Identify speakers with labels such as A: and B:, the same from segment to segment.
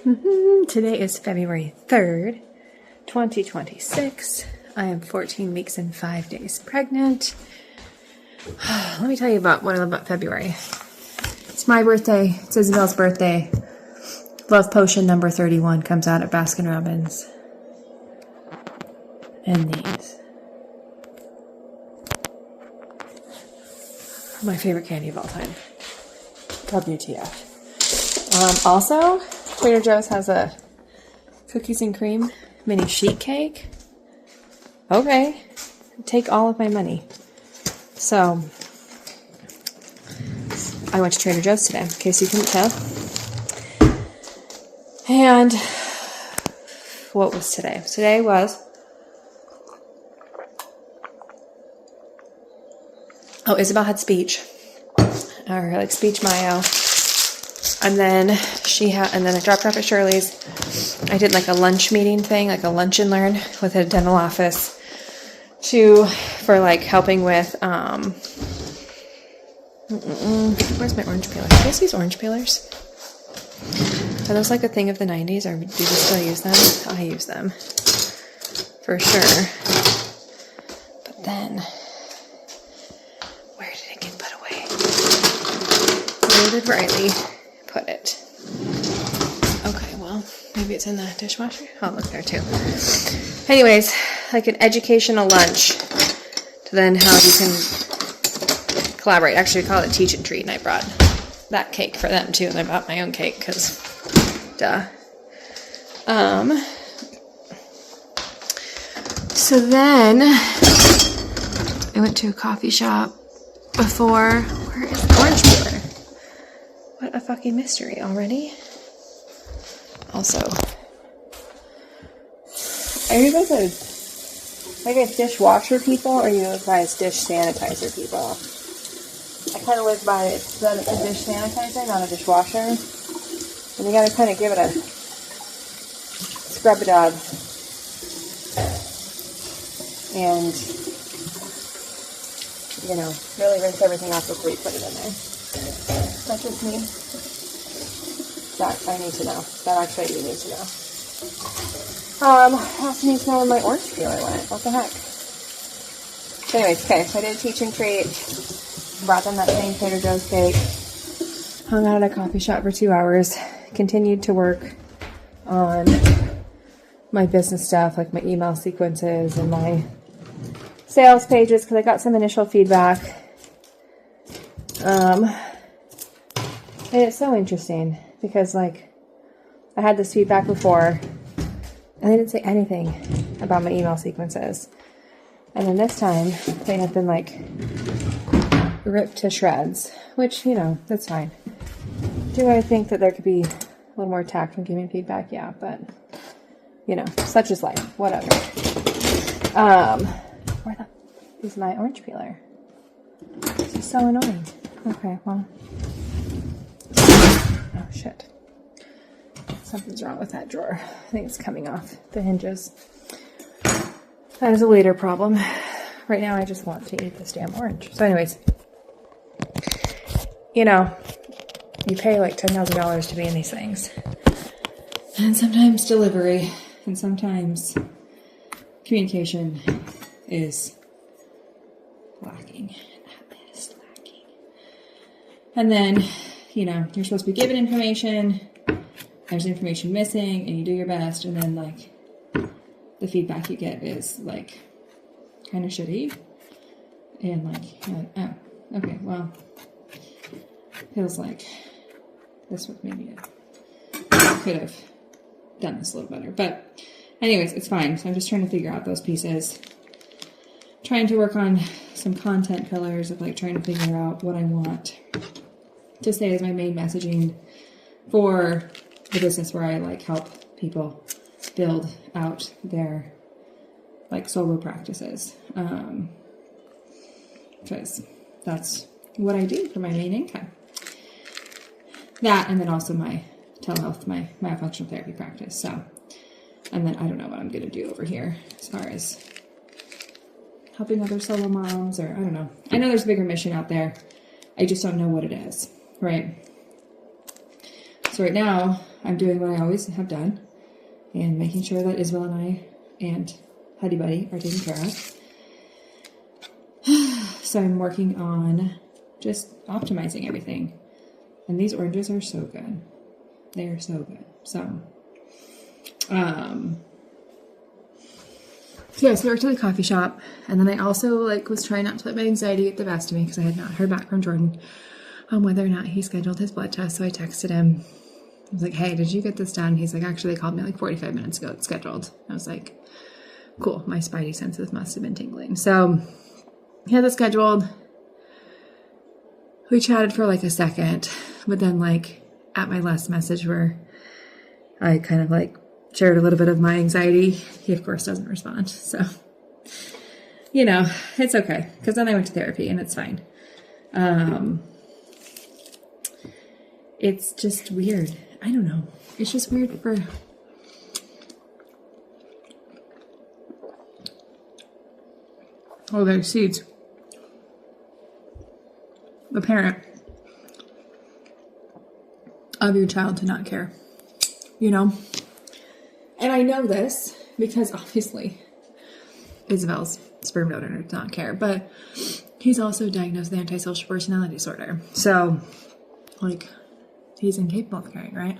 A: Today is February 3rd, 2026. I am 14 weeks and 5 days pregnant. Let me tell you about what I love about February. It's my birthday. It's Isabel's birthday. Love Potion number 31 comes out at Baskin Robbins. And these. My favorite candy of all time. WTF. Also, Trader Joe's has a cookies and cream mini sheet cake. Okay. Take all of my money. So, I went to Trader Joe's today, in case you couldn't tell. And what was today? Today was... Oh, Isabel had speech. Or like speech Mayo. And then I dropped her off at Shirley's. I did like a lunch meeting thing, like a lunch and learn with a dental office for like helping with, where's my orange peeler? Do you guys use orange peelers? Are those like a thing of the 90s, or do you still use them? I use them. For sure. But then, where did it get put away? Where did Riley put it? Okay, well, maybe it's in the dishwasher. I'll look there too. Anyways, like an educational lunch to then how you can collaborate. Actually, we call it Teach and Treat, and I brought that cake for them too, and I bought my own cake because, duh. So then I went to a coffee shop before. Where is the orange peeler? What a fucking mystery already. Also, are you guys dishwasher people, or are you guys dish sanitizer people? I kind of live by it's a dish sanitizer, not a dishwasher. And you gotta kind of give it a scrub-a-dub. And, you know, really rinse everything off before you put it in there. That's just me. That I need to know. That actually I do need to know. I also need to know where my orange peeler went. What the heck? So anyways, okay, so I did a Teach and Treat. Brought them that same Trader Joe's cake. Hung out at a coffee shop for 2 hours. Continued to work on my business stuff, like my email sequences and my sales pages, because I got some initial feedback. And it's so interesting because, like, I had this feedback before and they didn't say anything about my email sequences. And then this time they have been, like, ripped to shreds, which, you know, that's fine. Do I think that there could be a little more tact when giving feedback? Yeah, but, you know, such is life. Whatever. Where the is my orange peeler? This is so annoying. Okay, well. Oh, shit. Something's wrong with that drawer. I think it's coming off the hinges. That is a later problem. Right now, I just want to eat this damn orange. So anyways, you know, you pay like $10,000 to be in these things. And sometimes delivery and sometimes communication is lacking. And then, you know, you're supposed to be given information, there's information missing, and you do your best, and then, like, the feedback you get is, like, kind of shitty. And, like, you're like, oh, okay, well, feels like this was maybe I could have done this a little better. But anyways, it's fine. So I'm just trying to figure out those pieces. Trying to work on some content pillars of, like, trying to figure out what I want to say as my main messaging for the business where I, like, help people build out their, like, solo practices. Because that's what I do for my main income. That, and then also my telehealth, my myofunctional therapy practice. So, and then I don't know what I'm going to do over here as far as helping other solo moms, or I don't know. I know there's a bigger mission out there. I just don't know what it is, right? So right now, I'm doing what I always have done and making sure that Isabel and I and Huddy Buddy are taken care of. So I'm working on just optimizing everything. And these oranges are so good. They are so good. So, yeah, so I worked at the coffee shop. And then I also was trying not to let my anxiety get the best of me because I had not heard back from Jordan on whether or not he scheduled his blood test. So I texted him. I was like, hey, did you get this done? He's like, actually, they called me 45 minutes ago. It's scheduled. I was like, cool. My spidey senses must have been tingling. So he had it scheduled. We chatted for a second, but then at my last message where I kind of shared a little bit of my anxiety, he of course doesn't respond. So, it's okay. Because then I went to therapy and it's fine. It's just weird. I don't know. It's just weird for... Oh, there's seeds. The parent of your child to not care. And I know this because obviously Isabel's sperm donor does not care, but he's also diagnosed with antisocial personality disorder. So, he's incapable of caring, right?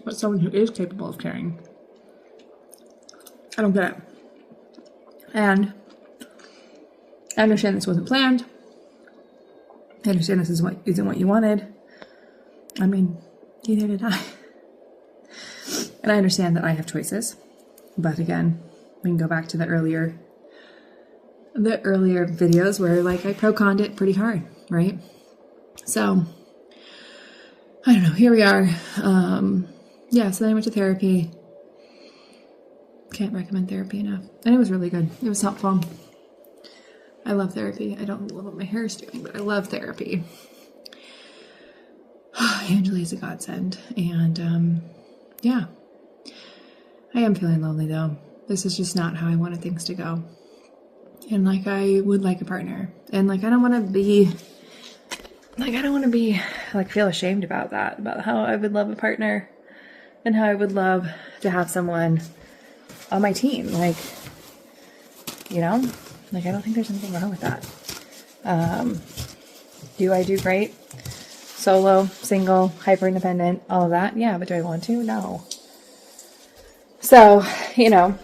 A: But someone who is capable of caring, I don't get it. And I understand this wasn't planned. I understand this isn't what you wanted. I mean, neither did I. And I understand that I have choices. But again, we can go back to the earlier videos where I pro-conned it pretty hard, right? So, I don't know. Here we are. Yeah, so then I went to therapy. Can't recommend therapy enough. And it was really good. It was helpful. I love therapy. I don't love what my hair is doing, but I love therapy. Angela is a godsend. And, yeah. I am feeling lonely, though. This is just not how I wanted things to go. And, I would like a partner. And, I don't want to be... feel ashamed about that. About how I would love a partner. And how I would love to have someone on my team. I don't think there's anything wrong with that. Do I do great? Solo, single, hyper independent, all of that? Yeah, but do I want to? No. So, and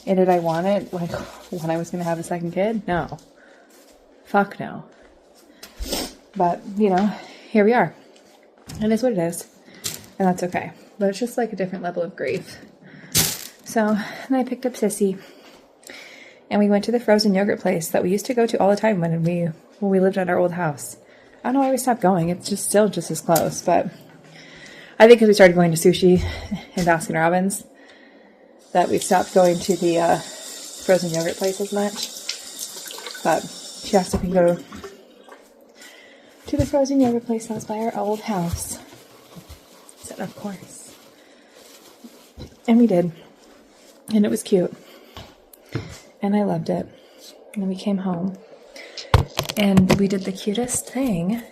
A: did I want it when I was going to have a second kid? No. Fuck no. But, here we are. And it's what it is. And that's okay. But it's just a different level of grief. So, then I picked up Sissy. And we went to the frozen yogurt place that we used to go to all the time when we lived at our old house. I don't know why we stopped going. It's just still just as close. But I think because we started going to sushi and Baskin Robbins, that we stopped going to the frozen yogurt place as much. But she asked if we can go to the frozen yogurt place that was by our old house. I said, of course. And we did. And it was cute. And I loved it. And then we came home. And we did the cutest thing.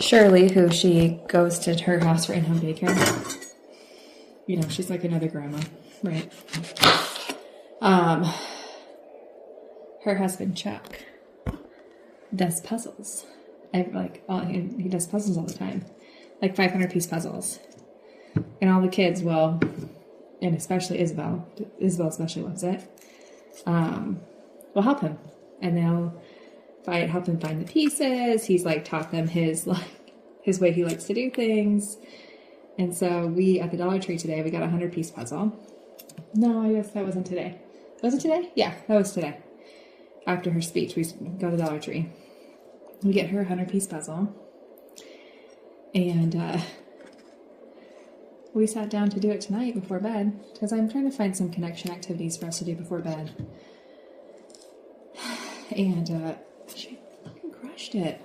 A: Shirley, who she goes to her house for in-home daycare. She's like another grandma, right? Her husband, Chuck, does puzzles. He does puzzles all the time. 500-piece puzzles. And all the kids will, and especially Isabel especially loves it, will help him. And they'll help him find the pieces. He's taught them his way he likes to do things. And so we, at the Dollar Tree today, we got a 100-piece puzzle. No, I guess that wasn't today. Was it today? Yeah, that was today. After her speech, we go to the Dollar Tree. We get her a 100-piece puzzle. And we sat down to do it tonight before bed. Because I'm trying to find some connection activities for us to do before bed. And she fucking crushed it.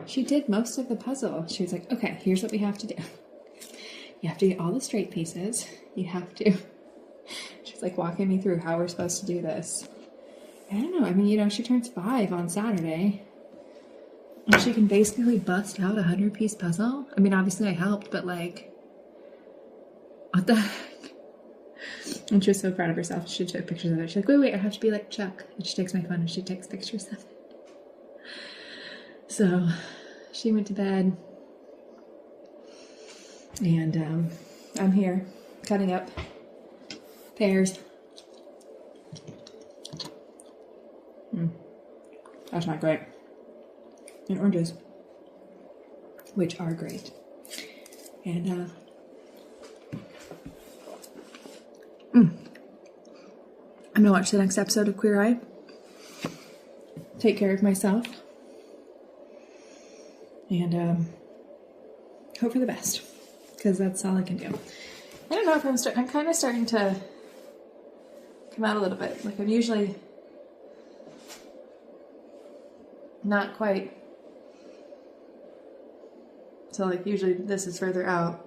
A: She did most of the puzzle. She was like, okay, here's what we have to do. You have to get all the straight pieces. You have to... She's walking me through how we're supposed to do this. I don't know. I mean, you know, she turns 5 on Saturday. And she can basically bust out a 100-piece puzzle. I mean, obviously I helped, but like, what the heck? And she was so proud of herself. She took pictures of it. She's like, wait, I have to be like Chuck. And she takes my phone and she takes pictures of it. So she went to bed. And I'm here cutting up pears. That's not great. And oranges, which are great. And I'm gonna watch the next episode of Queer Eye. Take care of myself. And hope for the best. Because that's all I can do. I don't know if I'm kind of starting to come out a little bit. Like I'm usually not quite. So like usually this is further out.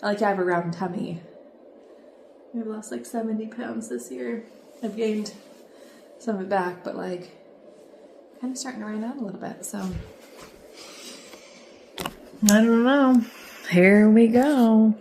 A: I like to have a round tummy. I've lost like 70 pounds this year. I've gained some of it back, but like kind of starting to run out a little bit. So I don't know. Here we go.